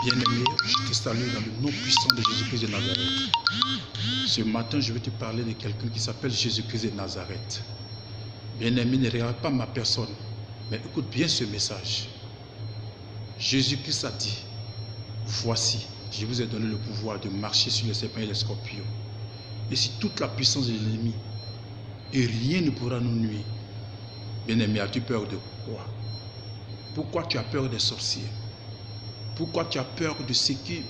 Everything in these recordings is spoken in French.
Bien-aimé, je te salue dans le nom puissant de Jésus-Christ de Nazareth. Ce matin, je vais te parler de quelqu'un qui s'appelle Jésus-Christ de Nazareth. Bien-aimé, ne regarde pas ma personne, mais écoute bien ce message. Jésus-Christ a dit, voici, je vous ai donné le pouvoir de marcher sur les serpents et les scorpions. Et si toute la puissance de l'ennemi, et rien ne pourra nous nuire. Bien-aimé, as-tu peur de quoi? Pourquoi tu as peur des sorciers? Pourquoi tu as peur de ce qui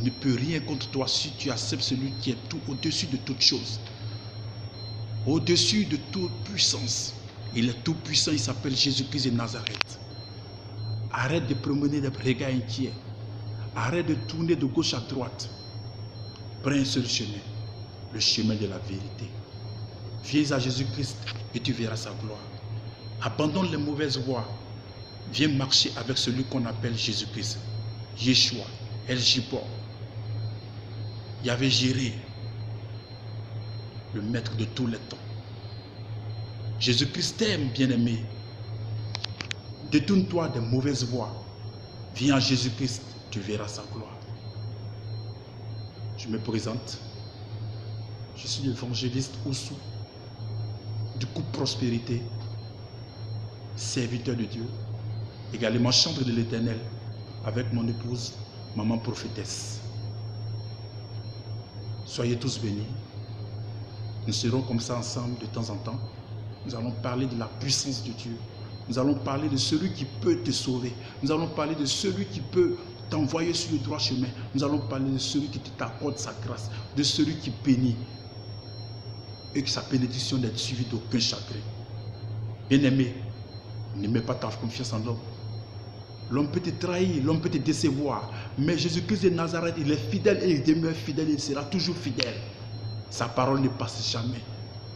ne peut rien contre toi si tu acceptes celui qui est tout au-dessus de toute chose? Au-dessus de toute puissance. Il est tout puissant, il s'appelle Jésus-Christ de Nazareth. Arrête de promener des regards inquiets. Arrête de tourner de gauche à droite. Prends un seul chemin, le chemin de la vérité. Viens à Jésus-Christ et tu verras sa gloire. Abandonne les mauvaises voies. Viens marcher avec celui qu'on appelle Jésus-Christ. Yeshua, El-Jibor, Yahvé Jireh, le maître de tous les temps. Jésus-Christ t'aime, bien-aimé. Détourne-toi des mauvaises voies. Viens à Jésus-Christ, tu verras sa gloire. Je me présente. Je suis l'évangéliste Oussou, du couple Prospérité, serviteur de Dieu, également chantre de l'Éternel, avec mon épouse, maman prophétesse. Soyez tous bénis. Nous serons comme ça ensemble de temps en temps. Nous allons parler de la puissance de Dieu. Nous allons parler de celui qui peut te sauver. Nous allons parler de celui qui peut t'envoyer sur le droit chemin. Nous allons parler de celui qui t'accorde sa grâce, de celui qui bénit et que sa bénédiction n'est suivie d'aucun chagrin. Bien-aimé, ne mets pas ta confiance en l'homme. L'homme peut te trahir, l'homme peut te décevoir. Mais Jésus-Christ de Nazareth, il est fidèle et il demeure fidèle et il sera toujours fidèle. Sa parole ne passe jamais.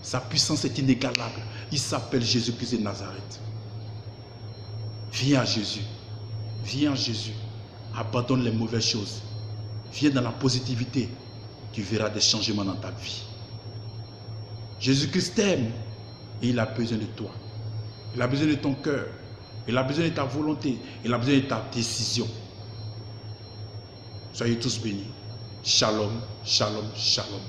Sa puissance est inégalable. Il s'appelle Jésus-Christ de Nazareth. Viens à Jésus. Viens à Jésus. Abandonne les mauvaises choses. Viens dans la positivité. Tu verras des changements dans ta vie. Jésus-Christ t'aime et il a besoin de toi. Il a besoin de ton cœur. Il a besoin de ta volonté. Il a besoin de ta décision. Soyez tous bénis. Shalom, shalom, shalom.